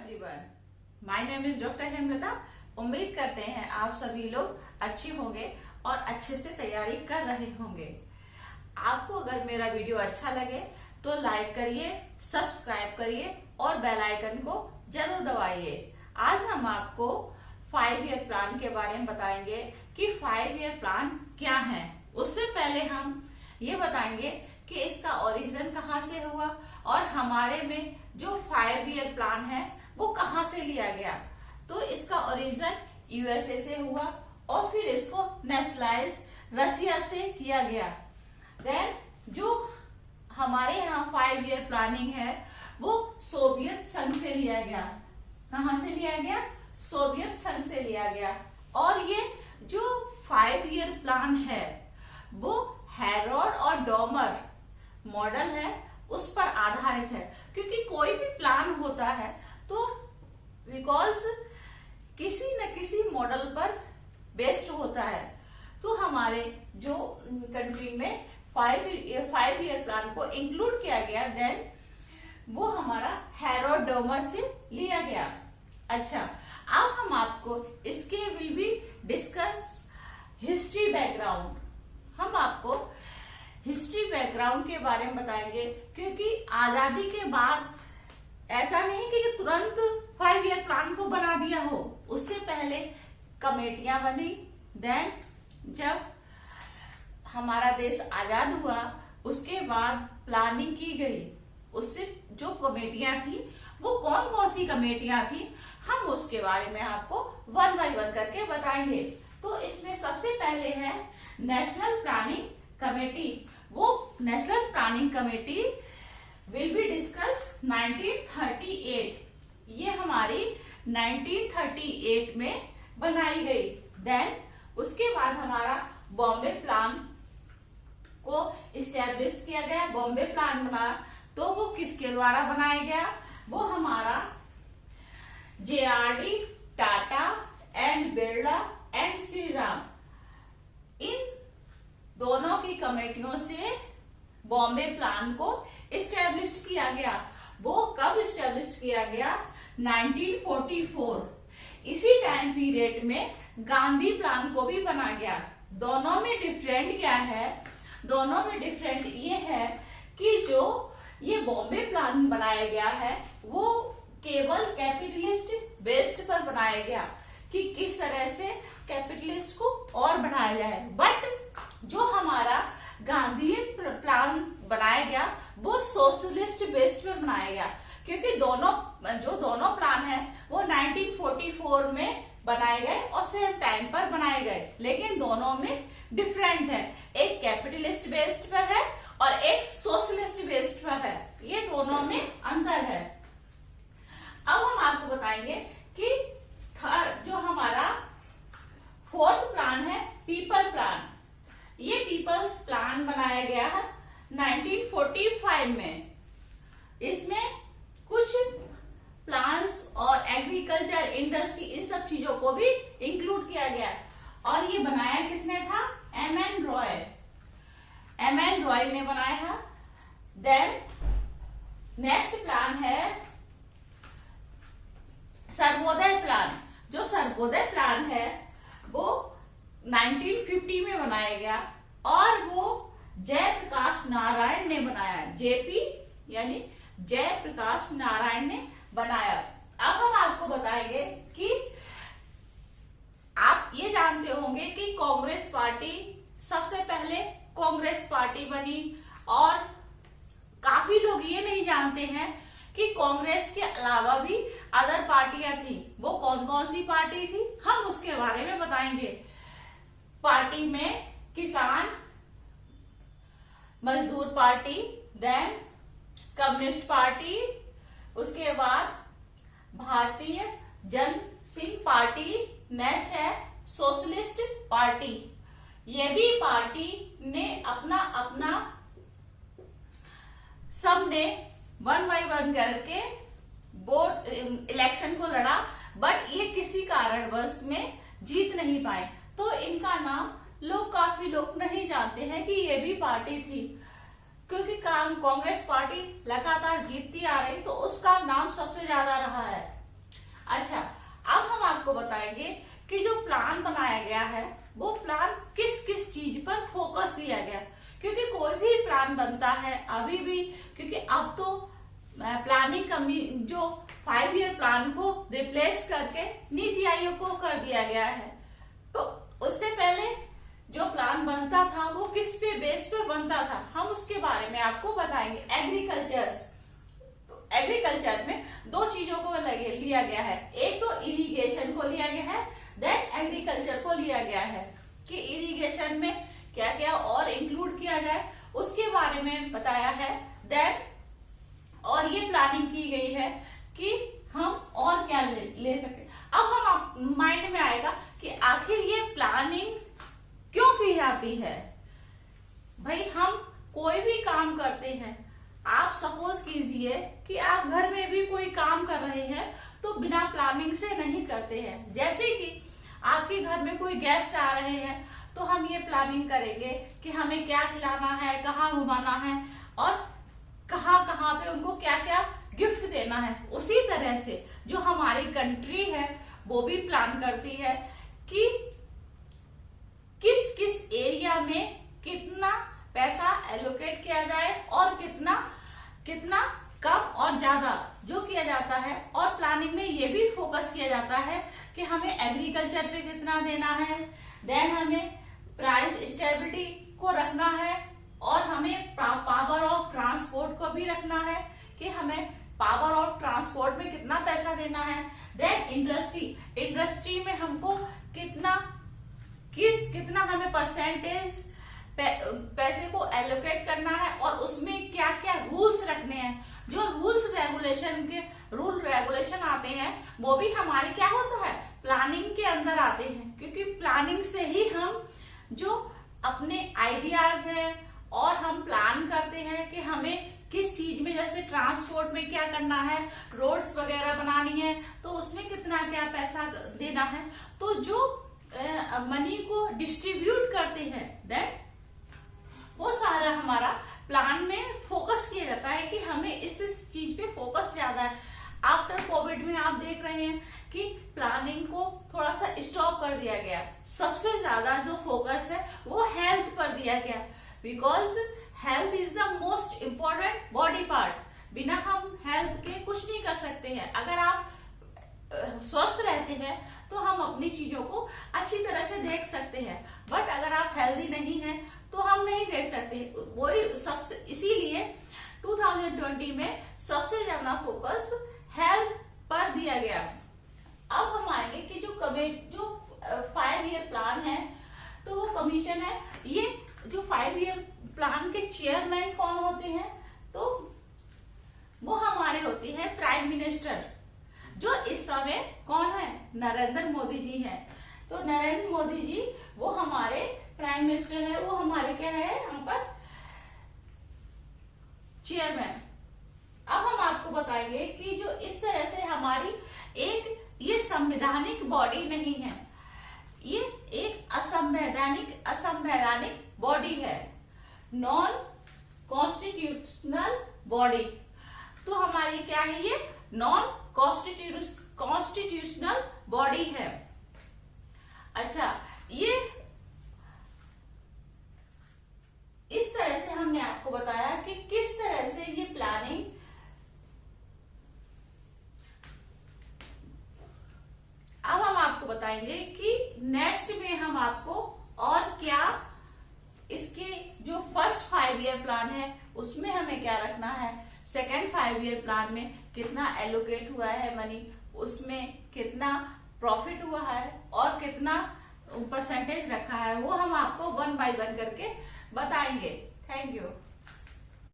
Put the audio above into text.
Everyone, my name is doctor Hemlata. उम्मीद करते हैं आप सभी लोग अच्छे होंगे और अच्छे से तैयारी कर रहे होंगे। आपको अगर मेरा वीडियो अच्छा लगे तो लाइक करिए, सब्सक्राइब करिए और बेल आइकन को जरूर दबाइए। आज हम आपको 5 ईयर प्लान के बारे में बताएंगे कि 5 ईयर प्लान क्या है। उससे पहले हम ये बताएंगे कि इसका ओरिजिन कहाँ से हुआ और हमारे में जो 5 ईयर प्लान है वो कहाँ से लिया गया। तो इसका ओरिजिन यूएसए से हुआ और फिर इसको नेशनलाइज रसिया से किया गया। देन जो हमारे यहाँ 5 ईयर प्लानिंग है वो सोवियत संघ से लिया गया। कहाँ से लिया गया? सोवियत संघ से लिया गया। और ये जो 5 ईयर प्लान है वो हैरोल्ड और डोमर मॉडल है, उस पर आधारित है। क्योंकि कोई भी प्लान होता है तो बिकॉज किसी न किसी मॉडल पर बेस्ड होता है। तो हमारे जो कंट्री में 5 ईयर प्लान को इंक्लूड किया गया, देन वो हमारा हैरोल्ड डोमर से लिया गया। अच्छा, अब हम आपको इसके will be discuss history background. हम आपको हिस्ट्री बैकग्राउंड के बारे में बताएंगे, क्योंकि आजादी के बाद ऐसा नहीं कि तुरंत 5 ईयर प्लान को बना दिया हो। उससे पहले कमेटियां बनी। देन जब हमारा देश आजाद हुआ उसके बाद प्लानिंग की गई। उससे जो कमेटियां थी वो कौन कौन सी कमेटियां थी हम उसके बारे में आपको 1 बाय 1 करके बताएंगे। तो इसमें सबसे पहले है नेशनल प्लानिंग कमेटी। वो national planning committee will be discuss 1938। ये हमारी 1938 में बनाई गई। देन उसके बाद हमारा बॉम्बे प्लान को इस्टेब्लिश किया गया। बॉम्बे प्लान बना तो वो किसके द्वारा बनाया गया? वो हमारा JRD Tata and Birla and Shri Ram, इन दोनों की कमेटियों से बॉम्बे प्लान को इस्टेब्लिश किया गया। वो कब इस्टेब्लिश किया गया? 1944। इसी टाइम पीरियड में गांधी प्लान को भी बना गया। दोनों में डिफरेंट क्या है? दोनों में डिफरेंट ये है कि जो ये बॉम्बे प्लान बनाया गया है वो केवल कैपिटलिस्ट बेस्ड पर बनाया गया कि किस तरह से कैपिटलिस्ट को और बढ़ाया जाए। बट जो हमारा गांधी प्लान बनाया गया वो सोशलिस्ट बेस्ड पर बनाया गया, क्योंकि दोनों प्लान है वो 1944 में बनाए गए और सेम टाइम पर बनाए गए, लेकिन दोनों में डिफरेंट है। एक कैपिटलिस्ट बेस्ड पर है और एक सोशलिस्ट बेस्ड पर है। ये दोनों में अंतर है। अब हम आपको बताएंगे कि जो हमारा 4th प्लान है पीपल प्लान। ये पीपल्स प्लान बनाया गया है 1945 में। इसमें कुछ प्लान्स और एग्रीकल्चर, इंडस्ट्री, इन सब चीजों को भी इंक्लूड किया गया। और ये बनाया किसने था? MN रॉय। MN रॉय ने बनाया है। देन नेक्स्ट प्लान है सर्वोदय प्लान। जो सर्वोदय प्लान है वो 1950 में बनाया गया और वो जयप्रकाश नारायण ने बनाया। JP यानी जयप्रकाश नारायण ने बनाया। अब हम आपको बताएंगे कि आप ये जानते होंगे कि कांग्रेस पार्टी सबसे पहले कांग्रेस पार्टी बनी, और काफी लोग ये नहीं जानते हैं कि कांग्रेस के अलावा भी अदर पार्टियां थी। वो कौन कौन सी पार्टी थी हम उसके बारे में बताएंगे। पार्टी में किसान मजदूर पार्टी, देन कम्युनिस्ट पार्टी, उसके बाद भारतीय जन संघ पार्टी, नेक्स्ट है सोशलिस्ट पार्टी। ये भी पार्टी ने अपना अपना सबने 1 बाय 1 करके बोर्ड इलेक्शन को लड़ा, बट ये किसी कारणवश में जीत नहीं पाए। तो इनका नाम काफी लोग नहीं जानते हैं कि ये भी पार्टी थी, क्योंकि कांग्रेस पार्टी लगातार जीतती आ रही तो उसका नाम सबसे ज्यादा रहा है। आपको बताएंगे कि जो प्लान बनाया गया है वो प्लान किस किस चीज पर फोकस दिया गया, क्योंकि कोई भी प्लान बनता है अभी भी, क्योंकि अब तो प्लानिंग कमी जो 5 ईयर प्लान को रिप्लेस करके नीति आयोग को कर दिया गया है। तो उससे पहले जो प्लान बनता था वो किस पे बेस पे बनता था, हम उसके बारे में आपको बताएंगे। एग्रीकल्चर में दो चीजों को लिया गया है, एक तो इरिगेशन को लिया गया है, देन एग्रीकल्चर को लिया गया है कि इरिगेशन में क्या क्या और इंक्लूड किया जाए उसके बारे में बताया है। देन और ये प्लानिंग की गई है कि हम और क्या ले सकते। अब हम माइंड में आएगा कि आखिर ये प्लानिंग क्यों की जाती है। भाई हम कोई भी काम करते हैं, आप सपोज कीजिए कि आप घर में भी कोई काम कर रहे हैं तो बिना प्लानिंग से नहीं करते हैं। जैसे कि आपके घर में कोई गेस्ट आ रहे हैं तो हम ये प्लानिंग करेंगे कि हमें क्या खिलाना है, कहाँ घुमाना है और कहाँ कहाँ पे उनको क्या क्या गिफ्ट देना है। उसी तरह से जो हमारी कंट्री है वो भी प्लान करती है कि किस किस एरिया में कितना पैसा एलोकेट किया जाए और कितना कितना कम और ज्यादा जो किया जाता है। और प्लानिंग में ये भी फोकस किया जाता है कि हमें एग्रीकल्चर पे कितना देना है, देन हमें प्राइस स्टेबिलिटी को रखना है और हमें पावर ऑफ ट्रांसपोर्ट को भी रखना है कि हमें पावर ऑफ ट्रांसपोर्ट में कितना पैसा देना है। देन इंडस्ट्री में हमको कितना हमें परसेंटेज पैसे को एलोकेट करना है और उसमें क्या क्या रूल्स रखने हैं। जो रूल रेगुलेशन आते हैं वो भी हमारे क्या होता है, प्लानिंग के अंदर आते हैं, क्योंकि प्लानिंग से ही हम जो अपने आइडियाज हैं और हम प्लान करते हैं कि हमें किस चीज में, जैसे ट्रांसपोर्ट में क्या करना है, रोड्स वगैरह बनानी है तो उसमें कितना क्या पैसा देना है। तो जो मनी को डिस्ट्रीब्यूट करते हैं देन वो सारा हमारा प्लान में फोकस किया जाता है कि हमें इस चीज पे फोकस ज्यादा है। आफ्टर कोविड में आप देख रहे हैं कि प्लानिंग को थोड़ा सा स्टॉप कर दिया गया। सबसे ज्यादा जो फोकस है वो हेल्थ पर दिया गया, because health is the most important body part. बिना हम हेल्थ के कुछ नहीं कर सकते हैं। अगर आप स्वस्थ रहते हैं तो हम अपनी चीजों को अच्छी तरह से देख सकते हैं, बट अगर आप हेल्दी नहीं हैं तो हम नहीं देख सकते। वही सबसे इसीलिए 2020 में सबसे ज्यादा फोकस हेल्थ पर दिया गया। अब हम आएंगे कि जो 5 ईयर प्लान है तो वो कमीशन है। ये जो 5 ईयर प्लान के चेयरमैन कौन होते हैं, तो वो हमारे होते हैं प्राइम मिनिस्टर, जो इस समय कौन है, नरेंद्र मोदी जी हैं। तो नरेंद्र मोदी जी वो हमारे प्राइम मिनिस्टर है, वो हमारे क्या है हम पर चेयरमैन। अब हम आपको बताएंगे कि जो इस तरह से हमारी ये संवैधानिक बॉडी नहीं है, ये एक असंवैधानिक बॉडी है, नॉन कॉन्स्टिट्यूशनल बॉडी। तो हमारी क्या है, ये नॉन कॉन्स्टिट्यूशनल बॉडी है। अच्छा, ये इस तरह से हमने आपको बताया कि किस तरह से ये प्लानिंग अब हम आपको बताएंगे कि नेक्स्ट में हम आपको और क्या इसके जो फर्स्ट 5 ईयर प्लान है उसमें हमें क्या रखना है, सेकेंड 5 ईयर प्लान में कितना एलोकेट हुआ है मनी, उसमें कितना प्रॉफिट हुआ है और कितना परसेंटेज रखा है, वो हम आपको 1 बाय 1 करके बताएंगे। Thank you.